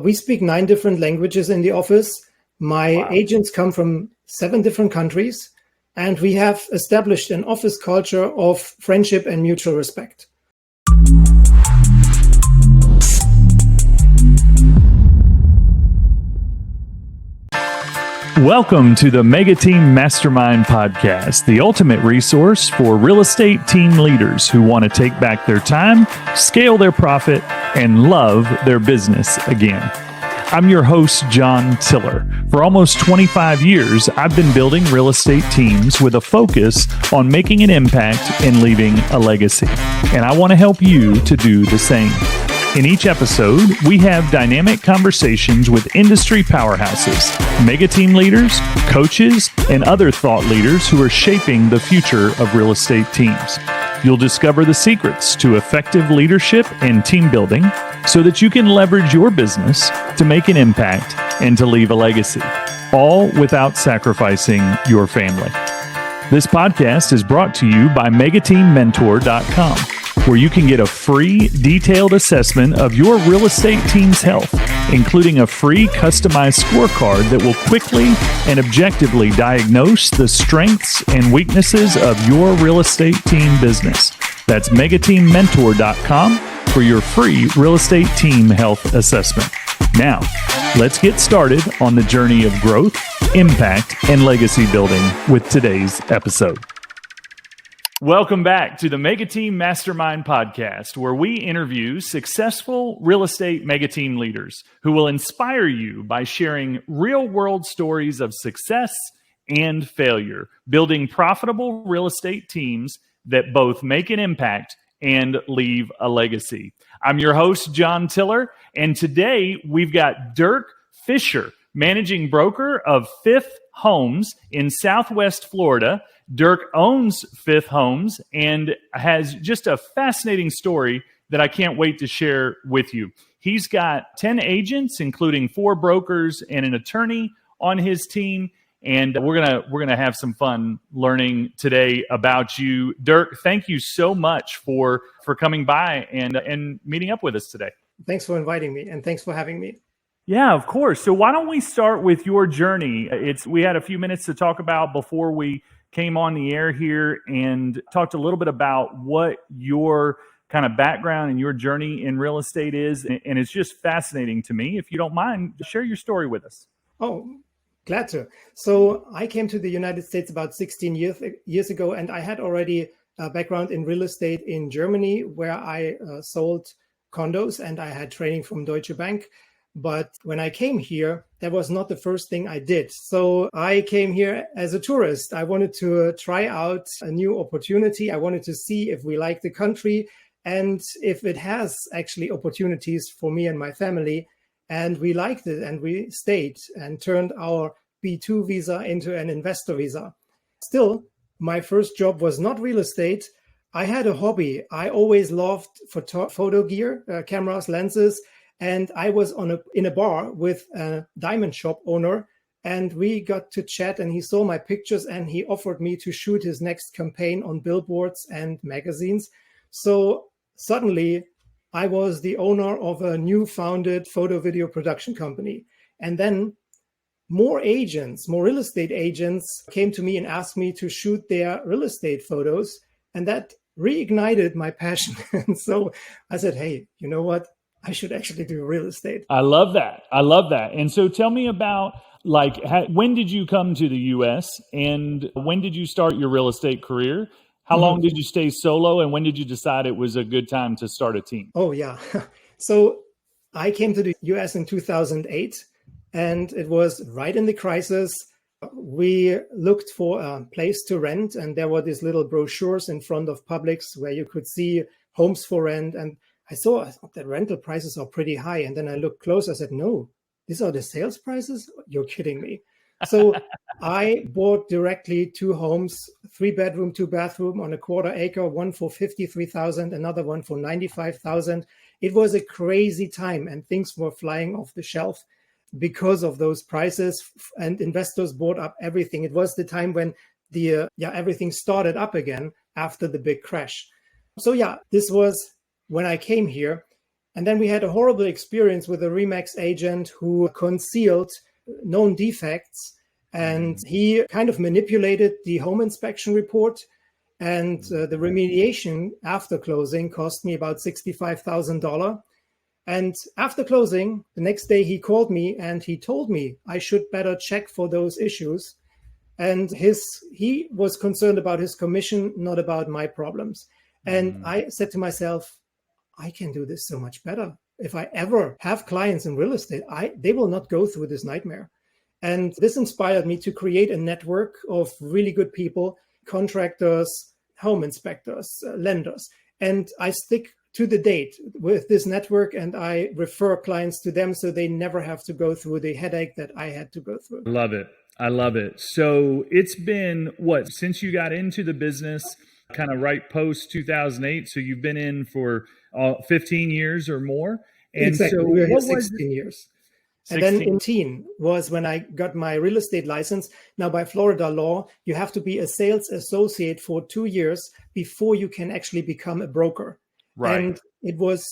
We speak 9 different languages in the office. My agents come from 7 different countries, and we have established an office culture of friendship and mutual respect. Welcome to the MegaTeam Mastermind podcast, the ultimate resource for real estate team leaders who want to take back their time, scale their profit, and love their business again. I'm your host, John Tiller. For almost 25 years, I've been building real estate teams with a focus on making an impact and leaving a legacy. And I want to help you to do the same. In each episode, we have dynamic conversations with industry powerhouses, mega team leaders, coaches, and other thought leaders who are shaping the future of real estate teams. You'll discover the secrets to effective leadership and team building so that you can leverage your business to make an impact and to leave a legacy, all without sacrificing your family. This podcast is brought to you by MegaTeamMentor.com, where you can get a free detailed assessment of your real estate team's health, including a free customized scorecard that will quickly and objectively diagnose the strengths and weaknesses of your real estate team business. That's MegaTeamMentor.com for your free real estate team health assessment. Now, let's get started on the journey of growth, impact, and legacy building with today's episode. Welcome back to the MegaTeam Mastermind podcast, where we interview successful real estate megateam leaders who will inspire you by sharing real-world stories of success and failure, building profitable real estate teams that both make an impact and leave a legacy. I'm your host, John Tiller, and today we've got Dirk Fischer, managing broker of Fifth Homes in Southwest Florida. Dirk owns Fifth Homes and has just a fascinating story that I can't wait to share with you. He's got 10 agents, including 4 brokers and an attorney on his team. And we're gonna have some fun learning today about you. Dirk, thank you so much for coming by and meeting up with us today. Thanks for inviting me, and thanks for having me. Yeah, of course. So why don't we start with your journey? We had a few minutes to talk about before we came on the air here and talked a little bit about what your kind of background and your journey in real estate is. And it's just fascinating to me. If you don't mind, share your story with us. Oh, glad to. So I came to the United States about 16 years ago, and I had already a background in real estate in Germany, where I sold condos, and I had training from Deutsche Bank. But when I came here, that was not the first thing I did. So I came here as a tourist. I wanted to try out a new opportunity. I wanted to see if we like the country and if it has actually opportunities for me and my family. And we liked it, and we stayed and turned our B2 visa into an investor visa. Still, my first job was not real estate. I had a hobby. I always loved photo gear, cameras, lenses. And I was in a bar with a diamond shop owner, and we got to chat, and he saw my pictures, and he offered me to shoot his next campaign on billboards and magazines. So suddenly I was the owner of a new founded photo video production company. And then more real estate agents came to me and asked me to shoot their real estate photos. And that reignited my passion. And so I said, hey, you know what? I should actually do real estate. I love that. And so tell me about, when did you come to the U.S. and when did you start your real estate career? How long did you stay solo, and when did you decide it was a good time to start a team? Oh, yeah. So I came to the U.S. in 2008, and it was right in the crisis. We looked for a place to rent, and there were these little brochures in front of Publix where you could see homes for rent. And I thought the rental prices are pretty high. And then I looked closer. I said, no, these are the sales prices? You're kidding me. So I bought directly 2 homes, 3-bedroom, 2-bathroom on a quarter acre, one for $53,000, another one for $95,000. It was a crazy time, and things were flying off the shelf because of those prices, and investors bought up everything. It was the time when everything started up again after the big crash. So this was when I came here. And then we had a horrible experience with a Remax agent who concealed known defects, and he kind of manipulated the home inspection report. And the remediation after closing cost me about $65,000. And after closing, the next day he called me and he told me I should better check for those issues. And he was concerned about his commission, not about my problems. And I said to myself, I can do this so much better. If I ever have clients in real estate, they will not go through this nightmare. And this inspired me to create a network of really good people, contractors, home inspectors, lenders. And I stick to the date with this network, and I refer clients to them so they never have to go through the headache that I had to go through. Love it. I love it. So it's been since you got into the business, kind of right post 2008. So you've been in for 15 years or more. And exactly. So we were here what 16 years. 16. And then 18 was when I got my real estate license. Now, by Florida law, you have to be a sales associate for 2 years before you can actually become a broker. Right. And it was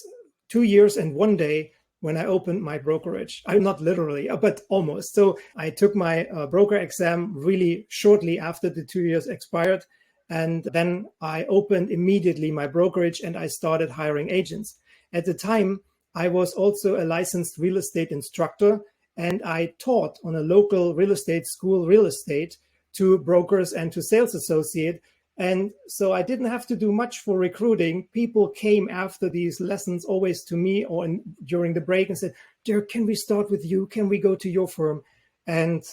2 years and 1 day when I opened my brokerage. I'm not literally, but almost. So I took my broker exam really shortly after the 2 years expired. And then I opened immediately my brokerage and I started hiring agents. At the time, I was also a licensed real estate instructor, and I taught on a local real estate school real estate to brokers and to sales associate. And so I didn't have to do much for recruiting. People came after these lessons always to me or during the break and said, Dirk, can we start with you? Can we go to your firm? And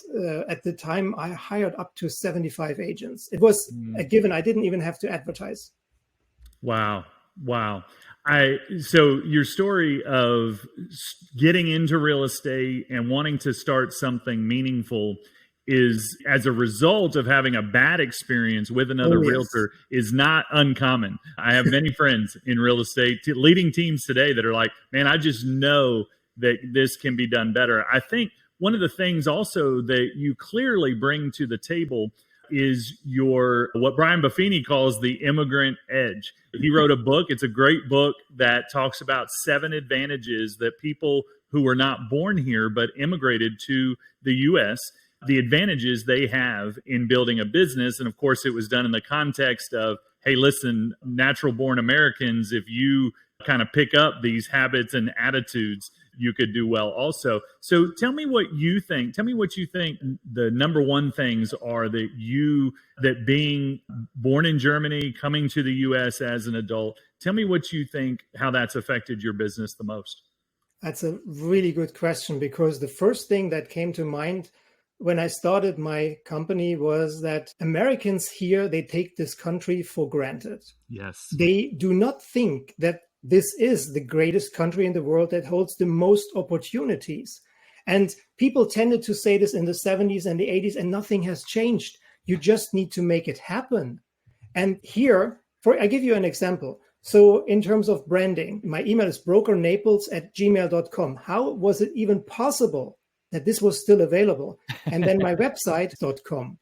at the time, I hired up to 75 agents. It was a given. I didn't even have to advertise. Wow. So your story of getting into real estate and wanting to start something meaningful is as a result of having a bad experience with another realtor is not uncommon. I have many friends in real estate, leading teams today that are like, man, I just know that this can be done better. I think one of the things also that you clearly bring to the table is what Brian Buffini calls the immigrant edge. He wrote a book. It's a great book that talks about 7 advantages that people who were not born here but immigrated to the U.S., the advantages they have in building a business. And of course, it was done in the context of, hey, listen, natural born Americans, if you kind of pick up these habits and attitudes, you could do well also. So tell me what you think. Tell me what you think the number one things are that being born in Germany, coming to the U.S. as an adult, tell me what you think, how that's affected your business the most. That's a really good question, because the first thing that came to mind when I started my company was that Americans here, they take this country for granted. Yes. They do not think that this is the greatest country in the world that holds the most opportunities. And people tended to say this in the 70s and the 80s, and nothing has changed. You just need to make it happen. And here, I give you an example. So in terms of branding, my email is brokernaples@gmail.com. How was it even possible that this was still available? And then my website.com.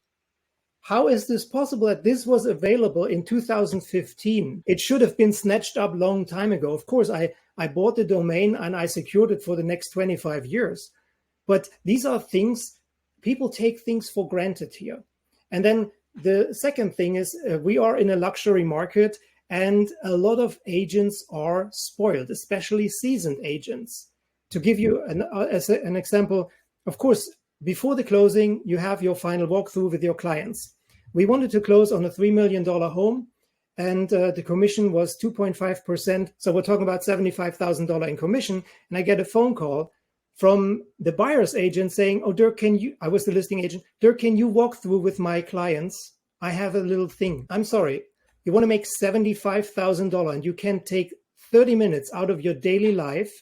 How is this possible that this was available in 2015? It should have been snatched up a long time ago. Of course, I bought the domain and I secured it for the next 25 years. But these are things, people take things for granted here. And then the second thing is we are in a luxury market, and a lot of agents are spoiled, especially seasoned agents. To give you an example, of course, before the closing, you have your final walkthrough with your clients. We wanted to close on a $3 million home, and the commission was 2.5%. So we're talking about $75,000 in commission. And I get a phone call from the buyer's agent saying, oh, Dirk, I was the listing agent. Dirk, can you walk through with my clients? I have a little thing. I'm sorry. You want to make $75,000 and you can take 30 minutes out of your daily life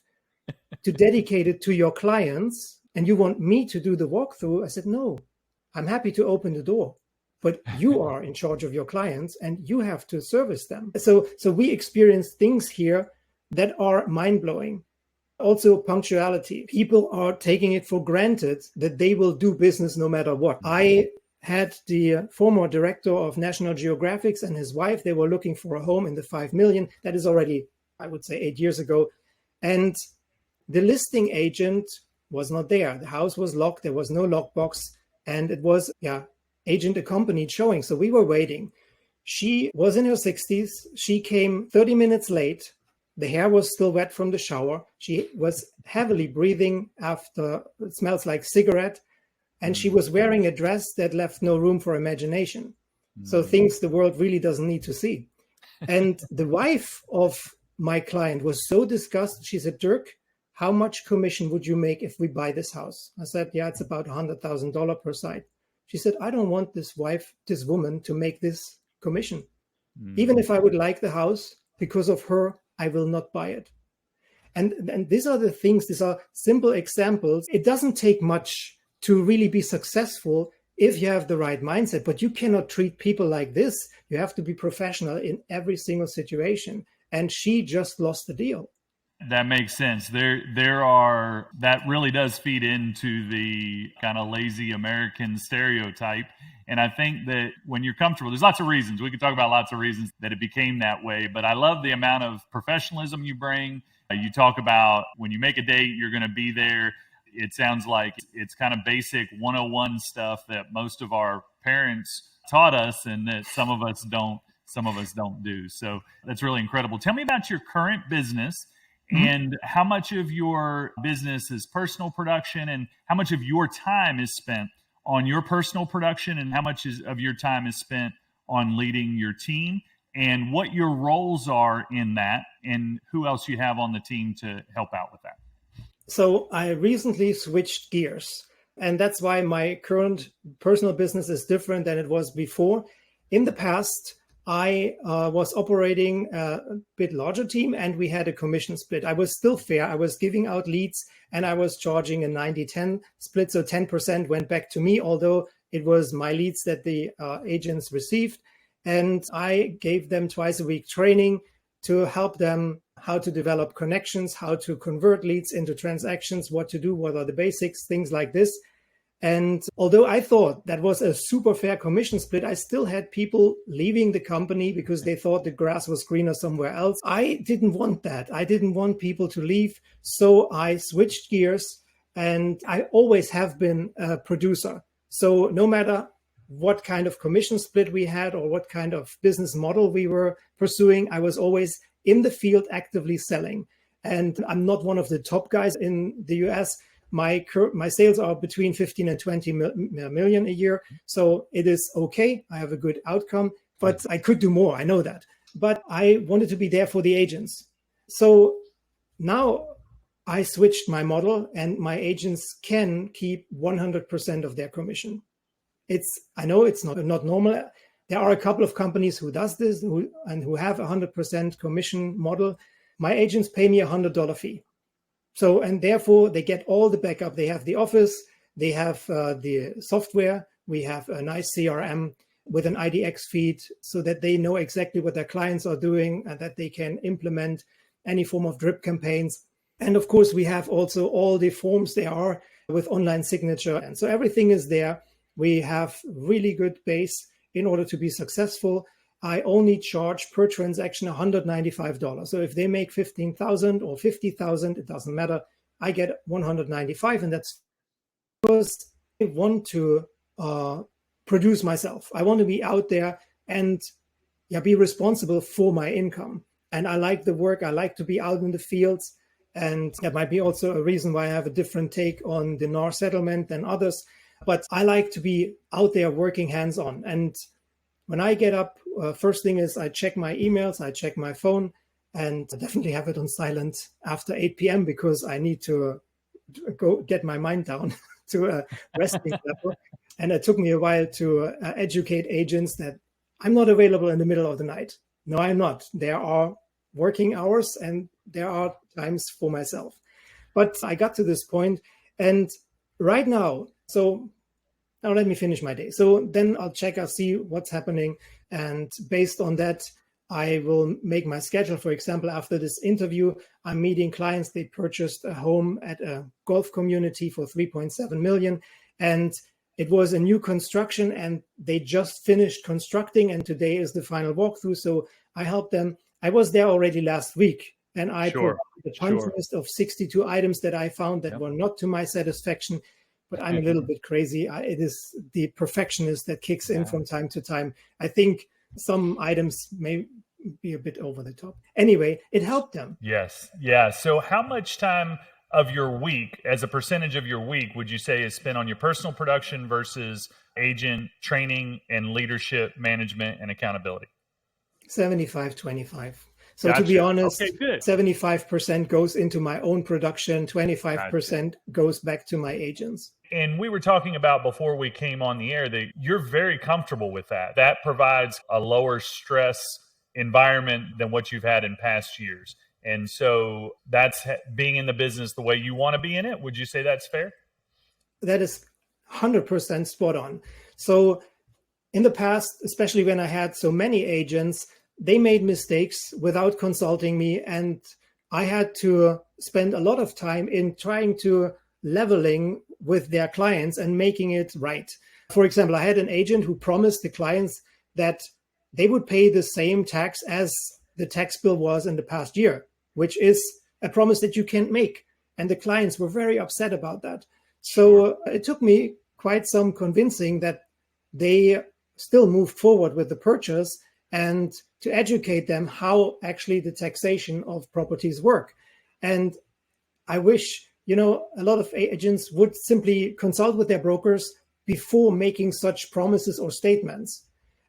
to dedicate it to your clients, and you want me to do the walkthrough? I said, no, I'm happy to open the door, but you are in charge of your clients and you have to service them. So we experience things here that are mind-blowing. Also, punctuality. People are taking it for granted that they will do business no matter what. I had the former director of National Geographic and his wife. They were looking for a home in the 5 million. That is already, I would say, 8 years ago. And the listing agent was not there. The house was locked. There was no lockbox. And it was, agent accompanied showing. So we were waiting. She was in her 60s. She came 30 minutes late. The hair was still wet from the shower. She was heavily breathing after, it smells like cigarette. And she was wearing a dress that left no room for imagination. So things the world really doesn't need to see. And the wife of my client was so disgusted. She said, Dirk, how much commission would you make if we buy this house? I said, yeah, it's about $100,000 per site. She said, I don't want this woman to make this commission. Even if I would like the house, because of her, I will not buy it. And these are the things, these are simple examples. It doesn't take much to really be successful if you have the right mindset, but you cannot treat people like this. You have to be professional in every single situation. And she just lost the deal. That makes sense. That really does feed into the kind of lazy American stereotype. And I think that when you're comfortable, there's lots of reasons. We could talk about lots of reasons that it became that way. But I love the amount of professionalism you bring. You talk about when you make a date, you're going to be there. It sounds like it's kind of basic 101 stuff that most of our parents taught us and that some of us don't do. So that's really incredible. Tell me about your current business and how much of your business is personal production and how much of your time is spent on your personal production and how much of your time is spent on leading your team and what your roles are in that and who else you have on the team to help out with that. So I recently switched gears, and that's why my current personal business is different than it was before. In the past, I was operating a bit larger team and we had a commission split. I was still fair. I was giving out leads and I was charging a 90-10 split. So 10% went back to me, although it was my leads that the agents received. And I gave them twice a week training to help them how to develop connections, how to convert leads into transactions, what to do, what are the basics, things like this. And although I thought that was a super fair commission split, I still had people leaving the company because they thought the grass was greener somewhere else. I didn't want that. I didn't want people to leave. So I switched gears and I always have been a producer. So no matter what kind of commission split we had or what kind of business model we were pursuing, I was always in the field actively selling. And I'm not one of the top guys in the US. My sales are between 15 and 20 million a year. So it is okay. I have a good outcome, but I could do more. I know that. But I wanted to be there for the agents. So now I switched my model and my agents can keep 100% of their commission. I know it's not normal. There are a couple of companies who does this and who have 100% commission model. My agents pay me $100 fee. So, and therefore they get all the backup. They have the office, they have the software. We have a nice CRM with an IDX feed so that they know exactly what their clients are doing and that they can implement any form of drip campaigns. And of course, we have also all the forms there are with online signature. And so everything is there. We have really good base in order to be successful. I only charge per transaction $195. So if they make 15,000 or 50,000, it doesn't matter. I get 195, and that's because I want to produce myself. I want to be out there and be responsible for my income. And I like the work. I like to be out in the fields. And that might be also a reason why I have a different take on the NAR settlement than others. But I like to be out there working hands-on. And when I get up, first thing is I check my emails, I check my phone, and I definitely have it on silent after 8 p.m. because I need to go get my mind down to a resting level. And it took me a while to educate agents that I'm not available in the middle of the night. No, I'm not. There are working hours and there are times for myself. But I got to this point, and right now, so now let me finish my day. So then I'll see what's happening. And based on that, I will make my schedule. For example, after this interview, I'm meeting clients. They purchased a home at a golf community for 3.7 million. And it was a new construction and they just finished constructing. And today is the final walkthrough. So I helped them. I was there already last week and I Sure. provided a punch list of 62 items that I found that were not to my satisfaction. But I'm a little bit crazy. It is the perfectionist that kicks in from time to time. I think some items may be a bit over the top. Anyway, it helped them. Yes. Yeah. So how much time of your week, as a percentage of your week, would you say is spent on your personal production versus agent training and leadership management and accountability? 75-25. So Gotcha. to be honest, okay, good. 75% goes into my own production, 25% goes back to my agents. And we were talking about before we came on the air that you're very comfortable with that. That provides a lower stress environment than what you've had in past years. And so that's being in the business the way you want to be in it. Would you say that's fair? That is 100% spot on. So in the past, especially when I had so many agents, they made mistakes without consulting me. And I had to spend a lot of time in trying to leveling with their clients and making it right. For example, I had an agent who promised the clients that they would pay the same tax as the tax bill was in the past year, which is a promise that you can't make. And the clients were very upset about that. So it took me quite some convincing that they still moved forward with the purchase and to educate them how actually the taxation of properties work. And I wish, a lot of agents would simply consult with their brokers before making such promises or statements.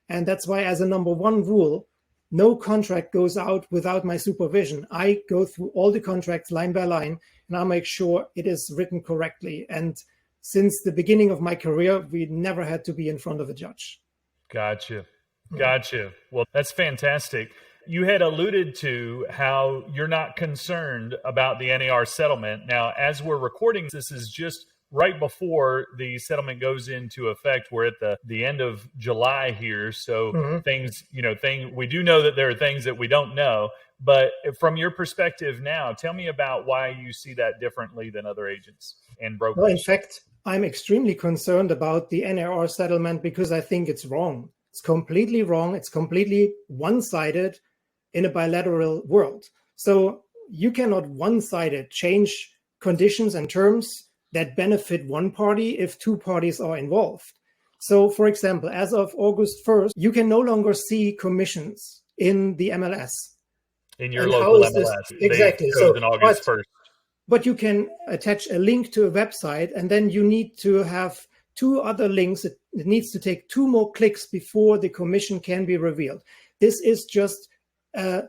And that's why, as a number one rule, no contract goes out without my supervision. I go through all the contracts line by line, and I make sure it is written correctly. And since the beginning of my career, we never had to be in front of a judge. Gotcha. Well, that's fantastic. You had alluded to how you're not concerned about the NAR settlement. Now, as we're recording, this is just right before the settlement goes into effect. We're at the end of July here. So things, we do know that there are things that we don't know. But from your perspective now, tell me about why you see that differently than other agents and brokers. Well, in fact, I'm extremely concerned about the NAR settlement because I think it's wrong. It's completely wrong. It's completely one-sided in a bilateral world. So you cannot one-sided change conditions and terms that benefit one party if two parties are involved. So, for example, as of August 1st, you can no longer see commissions in the MLS. In your local MLS. Exactly. So on August 1st. But you can attach a link to a website, and then you need to have two other links. It needs to take two more clicks before the commission can be revealed. This is just a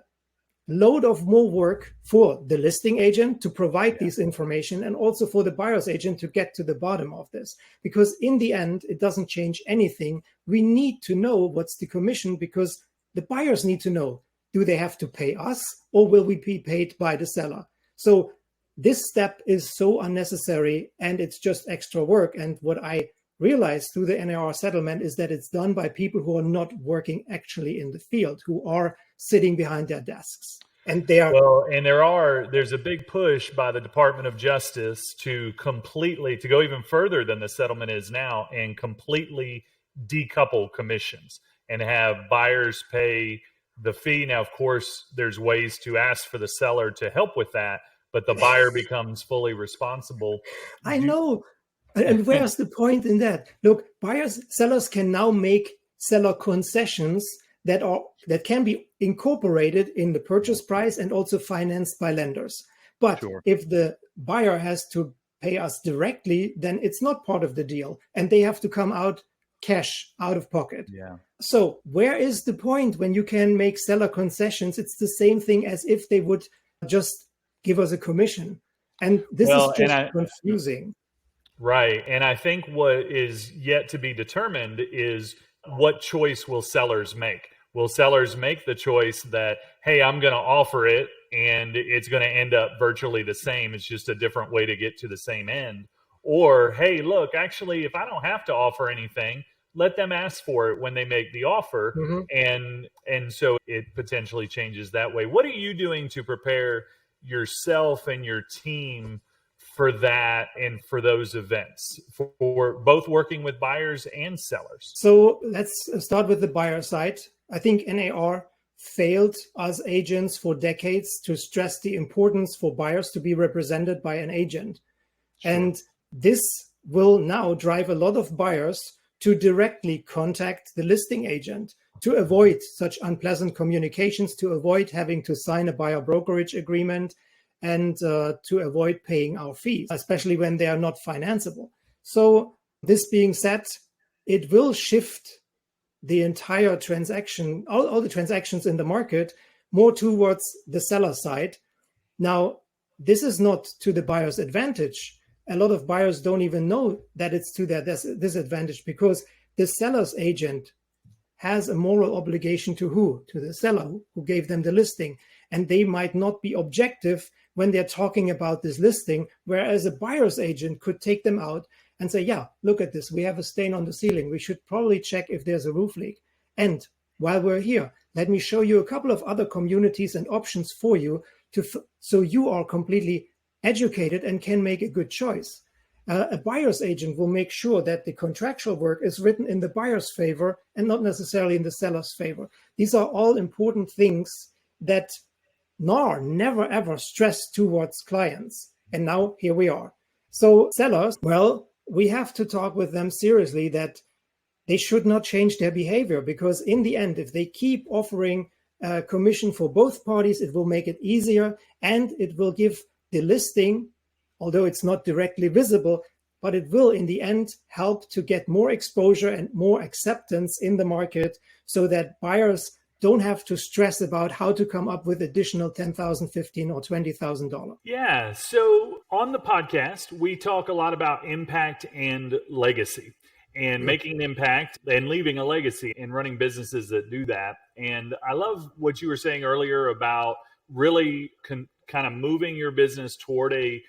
load of more work for the listing agent to provide these information, and also for the buyer's agent to get to the bottom of this. Because in the end, it doesn't change anything. We need to know what's the commission because the buyers need to know, do they have to pay us or will we be paid by the seller? So this step is so unnecessary and it's just extra work. And what I realized through the NAR settlement is that it's done by people who are not working actually in the field, who are sitting behind their desks. And they are there's a big push by the Department of Justice to go even further than the settlement is now and completely decouple commissions and have buyers pay the fee. Now, of course, there's ways to ask for the seller to help with that, but the buyer becomes fully responsible. I know. And where's the point in that? Look, sellers can now make seller concessions that can be incorporated in the purchase price and also financed by lenders. But if the buyer has to pay us directly, then it's not part of the deal and they have to come out cash out of pocket. Yeah. So where is the point when you can make seller concessions? It's the same thing as if they would just give us a commission. And this is just confusing. Right. And I think what is yet to be determined is what choice will sellers make? Will sellers make the choice that, hey, I'm going to offer it and it's going to end up virtually the same. It's just a different way to get to the same end. Or, hey, look, actually, if I don't have to offer anything, let them ask for it when they make the offer. And so it potentially changes that way. What are you doing to prepare yourself and your team for that and for those events, for both working with buyers and sellers? So let's start with the buyer side. I think NAR failed as agents for decades to stress the importance for buyers to be represented by an agent. Sure. And this will now drive a lot of buyers to directly contact the listing agent to avoid such unpleasant communications, to avoid having to sign a buyer brokerage agreement, and to avoid paying our fees, especially when they are not financeable. So this being said, it will shift the entire transaction, all the transactions in the market, more towards the seller side. Now, this is not to the buyer's advantage. A lot of buyers don't even know that it's to their disadvantage, because the seller's agent has a moral obligation to who? To the seller who gave them the listing. And they might not be objective when they're talking about this listing, whereas a buyer's agent could take them out and say, yeah, look at this. We have a stain on the ceiling. We should probably check if there's a roof leak. And while we're here, let me show you a couple of other communities and options for you so you are completely educated and can make a good choice. A buyer's agent will make sure that the contractual work is written in the buyer's favor and not necessarily in the seller's favor. These are all important things that are never ever stressed towards clients. And now here we are. So sellers, well, we have to talk with them seriously that they should not change their behavior, because in the end, if they keep offering commission for both parties, it will make it easier and it will give the listing, although it's not directly visible, but it will in the end help to get more exposure and more acceptance in the market, so that buyers don't have to stress about how to come up with additional $10,000, $15,000 or $20,000. Yeah. So on the podcast, we talk a lot about impact and legacy, and making an impact and leaving a legacy, and running businesses that do that. And I love what you were saying earlier about really kind of moving your business toward a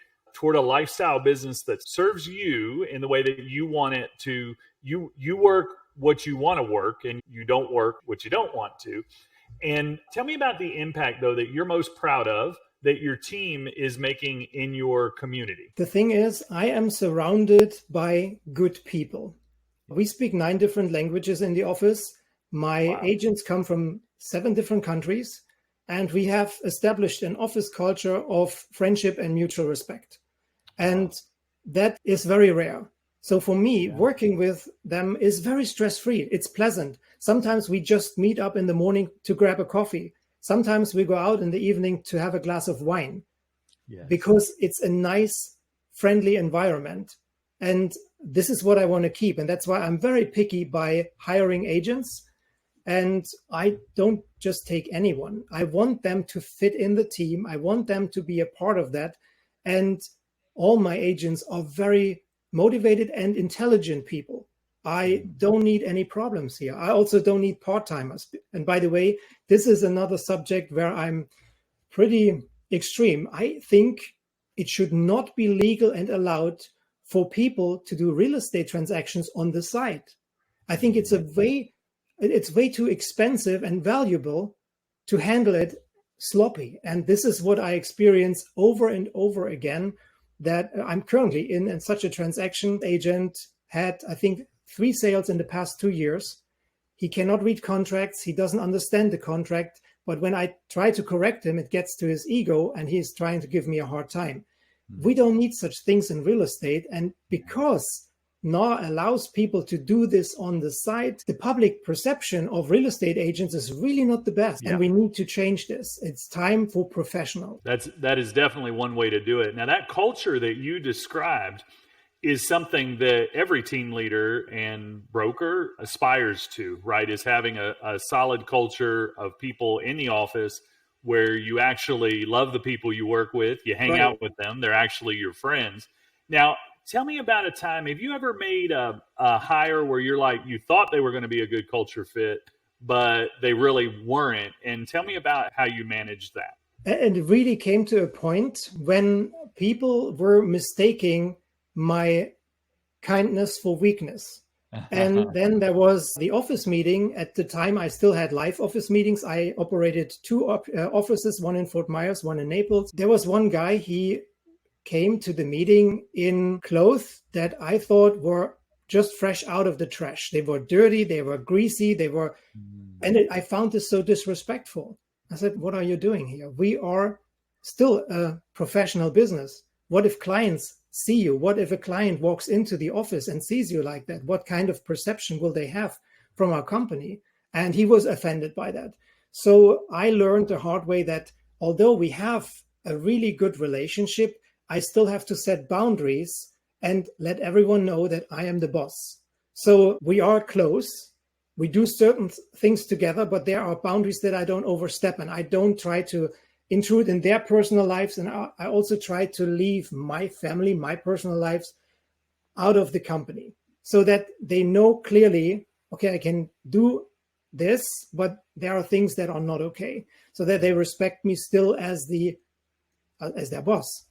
lifestyle business that serves you in the way that you want it to. You work what you want to work, and you don't work what you don't want to. And tell me about the impact, though, that you're most proud of that your team is making in your community. The thing is, I am surrounded by good people. We speak 9 different languages in the office. My agents come from 7 different countries, and we have established an office culture of friendship and mutual respect. And that is very rare. So for me, working with them is very stress-free. It's pleasant. Sometimes we just meet up in the morning to grab a coffee. Sometimes we go out in the evening to have a glass of wine, because it's a nice, friendly environment. And this is what I want to keep. And that's why I'm very picky by hiring agents. And I don't just take anyone. I want them to fit in the team. I want them to be a part of that. And all my agents are very motivated and intelligent people. I don't need any problems here. I also don't need part-timers. And by the way, this is another subject where I'm pretty extreme. I think it should not be legal and allowed for people to do real estate transactions on the side. I think it's way too expensive and valuable to handle it sloppy. And this is what I experience over and over again, that I'm currently in such a transaction. Agent had, I think, 3 sales in the past 2 years. He cannot read contracts. He doesn't understand the contract. But when I try to correct him, it gets to his ego and he's trying to give me a hard time. We don't need such things in real estate. And because NAR allows people to do this on the side, the public perception of real estate agents is really not the best. And we need to change this. It's time for professionals. That is definitely one way to do it. Now, that culture that you described is something that every team leader and broker aspires to, right? Is having a solid culture of people in the office where you actually love the people you work with, you hang out with them, they're actually your friends. Now, tell me about a time, have you ever made a hire where you're like, you thought they were going to be a good culture fit, but they really weren't? And tell me about how you managed that. And it really came to a point when people were mistaking my kindness for weakness. And then there was the office meeting. At the time, I still had live office meetings. I operated 2 offices, one in Fort Myers, one in Naples. There was one guy, he came to the meeting in clothes that I thought were just fresh out of the trash. They were dirty, they were greasy, I found this so disrespectful. I said, what are you doing here? We are still a professional business. What if clients see you? What if a client walks into the office and sees you like that? What kind of perception will they have from our company? And he was offended by that. So I learned the hard way that although we have a really good relationship, I still have to set boundaries and let everyone know that I am the boss. So we are close. We do certain things together, but there are boundaries that I don't overstep, and I don't try to intrude in their personal lives. And I also try to leave my family, my personal lives out of the company so that they know clearly, okay, I can do this, but there are things that are not okay, so that they respect me still as their boss.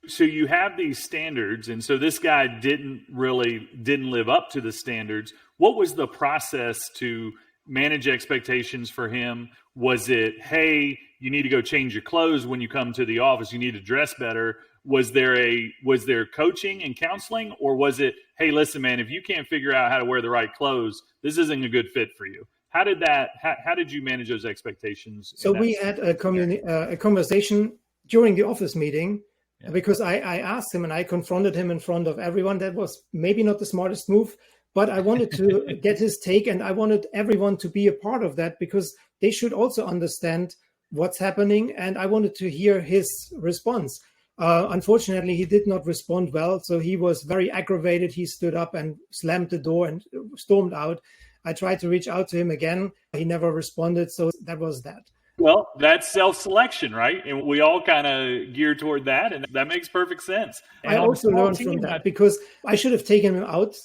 So you have these standards, and so this guy didn't live up to the standards. What was the process to manage expectations for him? Was it, hey, you need to go change your clothes when you come to the office, you need to dress better? Was there coaching and counseling, or was it, hey, listen, man, if you can't figure out how to wear the right clothes, this isn't a good fit for you? How did you manage those expectations? So we had a conversation during the office meeting. Yeah. Because I asked him and I confronted him in front of everyone. That was maybe not the smartest move, but I wanted to get his take, and I wanted everyone to be a part of that because they should also understand what's happening, and I wanted to hear his response. Unfortunately, he did not respond well, so he was very aggravated. He stood up and slammed the door and stormed out. I tried to reach out to him again. He never responded, so that was that. Well, that's self-selection, right? And we all kind of gear toward that, and that makes perfect sense. And I also learned from that because I should have taken him out.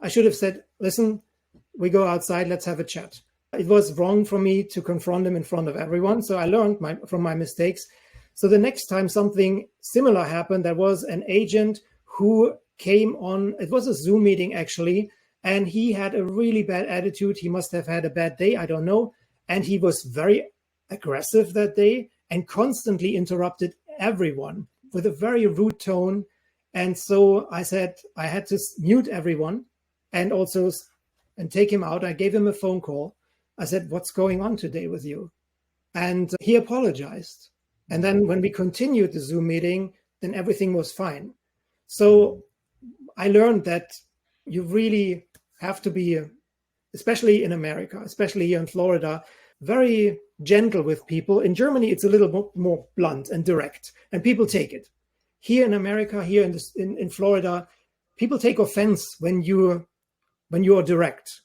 I should have said, listen, we go outside, let's have a chat. It was wrong for me to confront him in front of everyone, so I learned from my mistakes. So the next time something similar happened, there was an agent who came on, it was a Zoom meeting actually, and he had a really bad attitude. He must have had a bad day, I don't know. And he was very aggressive that day and constantly interrupted everyone with a very rude tone. And so I said I had to mute everyone and take him out. I gave him a phone call. I said, what's going on today with you? And he apologized. And then when we continued the Zoom meeting, then everything was fine. So I learned that you really have to be, especially in America, especially here in Florida, very gentle with people. In Germany, it's a little more blunt and direct, and people take it. Here in America, here in Florida, people take offense when you are direct,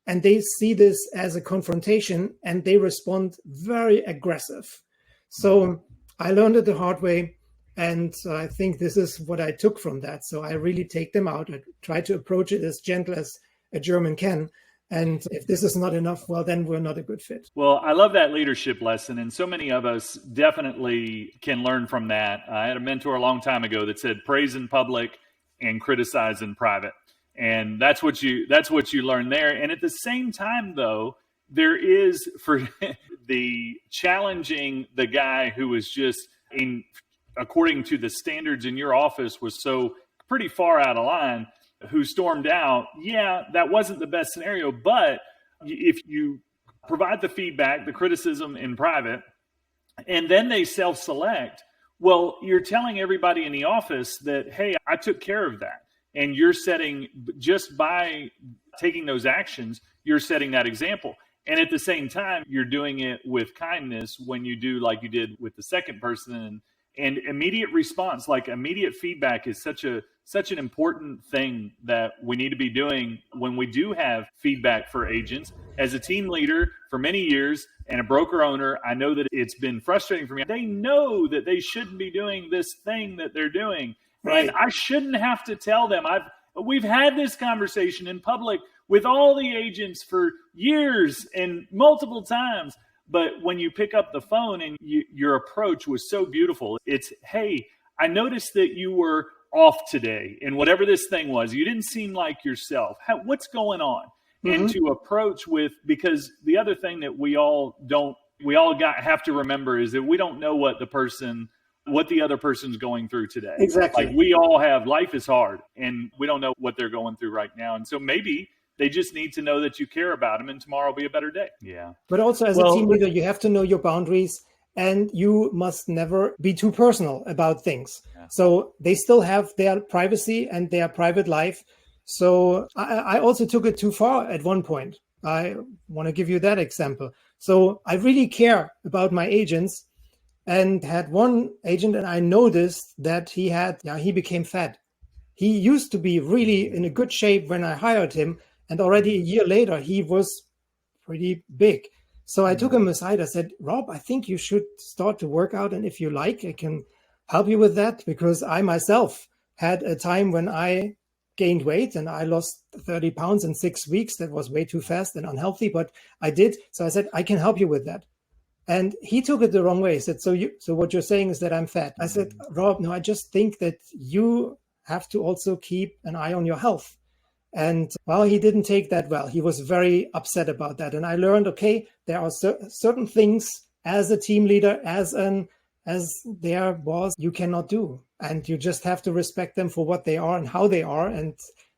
and they see this as a confrontation, and they respond very aggressive. So I learned it the hard way, and I think this is what I took from that. So I really take them out. I try to approach it as gentle as a German can. And if this is not enough, well, then we're not a good fit. Well, I love that leadership lesson. And so many of us definitely can learn from that. I had a mentor a long time ago that said, praise in public and criticize in private. And that's what you learn there. And at the same time, though, there is for the challenging the guy who was just according to the standards in your office was so pretty far out of line, who stormed out. Yeah, that wasn't the best scenario, but if you provide the feedback, the criticism in private, and then they self-select, well, you're telling everybody in the office that, hey, I took care of that. And you're setting, just by taking those actions, you're setting that example. And at the same time, you're doing it with kindness when you do like you did with the second person. And immediate response, like immediate feedback, is such an important thing that we need to be doing when we do have feedback for agents. As a team leader for many years and a broker owner, I know that it's been frustrating for me. They know that they shouldn't be doing this thing that they're doing. Right. And I shouldn't have to tell them. We've had this conversation in public with all the agents for years and multiple times. But when you pick up the phone and your approach was so beautiful, it's, hey, I noticed that you were off today and whatever this thing was, you didn't seem like yourself. What's going on? Mm-hmm. And to approach because the other thing that we all have to remember is that we don't know what the person what the other person's going through today. Exactly. Like we all have, life is hard and we don't know what they're going through right now. And so maybe they just need to know that you care about them and tomorrow will be a better day. Yeah. But also as a team leader, you have to know your boundaries and you must never be too personal about things. Yeah. So they still have their privacy and their private life. So I also took it too far at one point. I want to give you that example. So I really care about my agents and had one agent and I noticed that he became fat. He used to be really in a good shape when I hired him. And already a year later, he was pretty big. So I took him aside. I said, Rob, I think you should start to work out. And if you like, I can help you with that because I myself had a time when I gained weight and I lost 30 pounds in 6 weeks. That was way too fast and unhealthy, but I did. So I said, I can help you with that. And he took it the wrong way. He said, so what you're saying is that I'm fat. I said, Rob, no, I just think that you have to also keep an eye on your health. And well, he didn't take that well. He was very upset about that. And I learned, okay, there are certain things as a team leader, as their boss, you cannot do. And you just have to respect them for what they are and how they are. And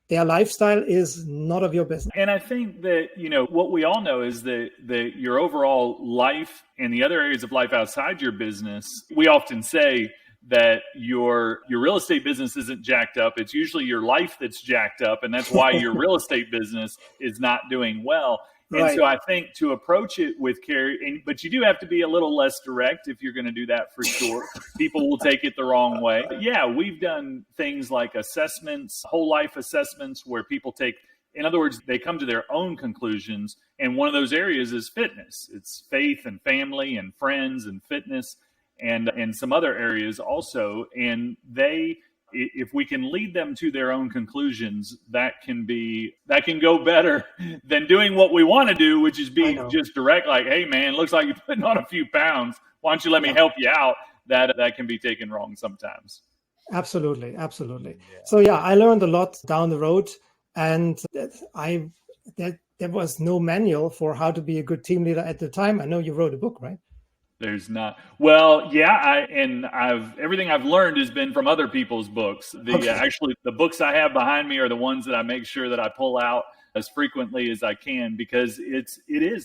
their lifestyle is not of your business. And I think that, what we all know is that your overall life and the other areas of life outside your business, we often say that your real estate business isn't jacked up. It's usually your life that's jacked up. And that's why your real estate business is not doing well. And right. So I think to approach it with care, but you do have to be a little less direct if you're going to do that for sure. People will take it the wrong way. Yeah, we've done things like assessments, whole life assessments where people in other words, they come to their own conclusions. And one of those areas is fitness. It's faith and family and friends and fitness and some other areas also. And if we can lead them to their own conclusions, that can go better than doing what we want to do, which is be just direct, like, hey man, looks like you're putting on a few pounds. Why don't you let me help you out? That can be taken wrong sometimes. Absolutely. Yeah. So yeah, I learned a lot down the road, and there was no manual for how to be a good team leader at the time. I know you wrote a book, right? There's not. Well, yeah, everything I've learned has been from other people's books. Actually, the books I have behind me are the ones that I make sure that I pull out as frequently as I can, because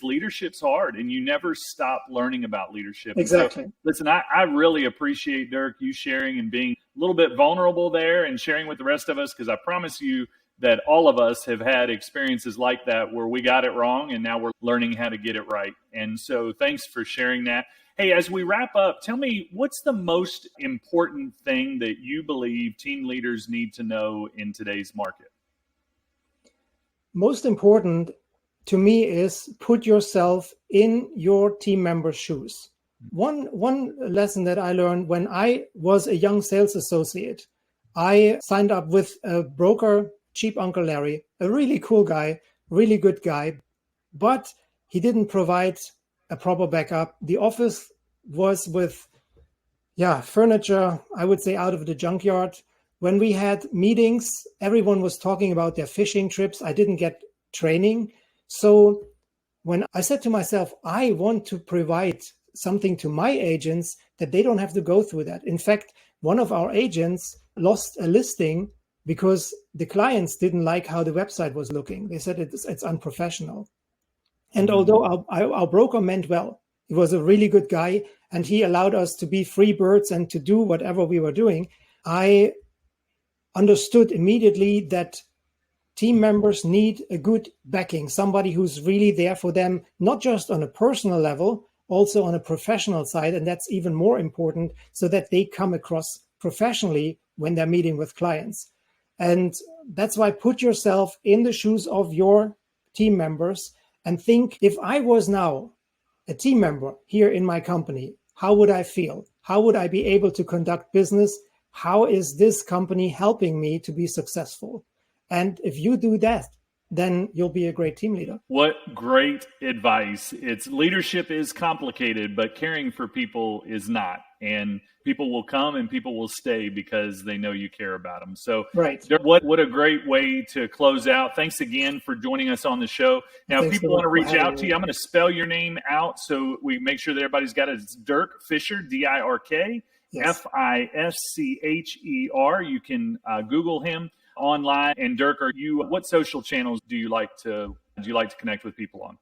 leadership's hard and you never stop learning about leadership. Exactly. So, listen, I really appreciate, Dirk, you sharing and being a little bit vulnerable there and sharing with the rest of us, because I promise you that all of us have had experiences like that where we got it wrong and now we're learning how to get it right. And so thanks for sharing that. Hey, as we wrap up, tell me, what's the most important thing that you believe team leaders need to know in today's market? Most important to me is put yourself in your team member's shoes. One lesson that I learned when I was a young sales associate, I signed up with a broker, Cheap Uncle Larry, a really cool guy, really good guy, but he didn't provide a proper backup. The office was with, furniture, I would say, out of the junkyard. When we had meetings, everyone was talking about their fishing trips. I didn't get training. So when I said to myself, I want to provide something to my agents that they don't have to go through that. In fact, one of our agents lost a listing because the clients didn't like how the website was looking. They said it's unprofessional. And although our broker meant well, he was a really good guy and he allowed us to be free birds and to do whatever we were doing, I understood immediately that team members need a good backing, somebody who's really there for them, not just on a personal level, also on a professional side. And that's even more important, so that they come across professionally when they're meeting with clients. And that's why put yourself in the shoes of your team members and think, if I was now a team member here in my company, how would I feel? How would I be able to conduct business? How is this company helping me to be successful? And if you do that, then you'll be a great team leader. What great advice. Leadership is complicated, but caring for people is not. And people will come and people will stay because they know you care about them. So right. What a great way to close out. Thanks again for joining us on the show. Now, if people want to reach out to you, I'm going to spell your name out so we make sure that everybody's got it. It's Dirk Fischer, Dirk. Yes. Fischer. You can Google him online. And Dirk, what social channels do you like to connect with people on?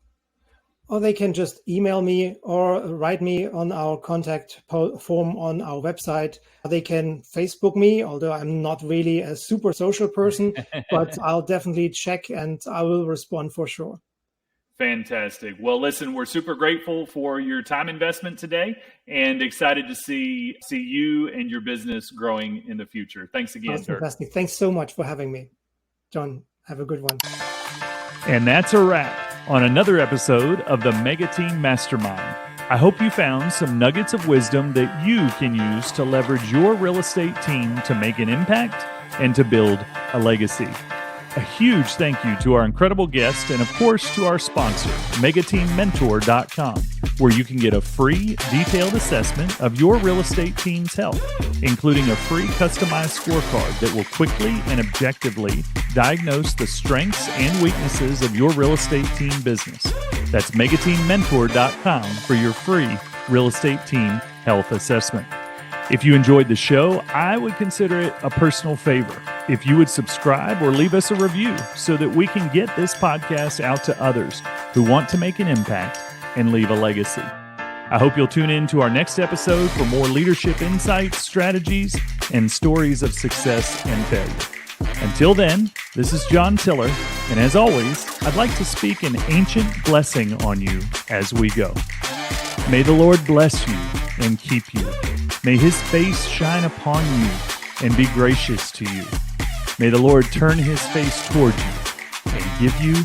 Or they can just email me or write me on our contact form on our website. They can Facebook me, although I'm not really a super social person, but I'll definitely check and I will respond for sure. Fantastic. Well, listen, we're super grateful for your time investment today and excited to see you and your business growing in the future. Thanks again, Dirk. Fantastic. Thanks so much for having me. John, have a good one. And that's a wrap on another episode of the MegaTeam Mastermind. I hope you found some nuggets of wisdom that you can use to leverage your real estate team to make an impact and to build a legacy. A huge thank you to our incredible guest and, of course, to our sponsor, MegaTeamMentor.com, where you can get a free, detailed assessment of your real estate team's health, including a free customized scorecard that will quickly and objectively diagnose the strengths and weaknesses of your real estate team business. That's MegaTeamMentor.com for your free real estate team health assessment. If you enjoyed the show, I would consider it a personal favor if you would subscribe or leave us a review so that we can get this podcast out to others who want to make an impact and leave a legacy. I hope you'll tune in to our next episode for more leadership insights, strategies, and stories of success and failure. Until then, this is John Tiller, and as always, I'd like to speak an ancient blessing on you as we go. May the Lord bless you and keep you. May his face shine upon you and be gracious to you. May the Lord turn his face toward you and give you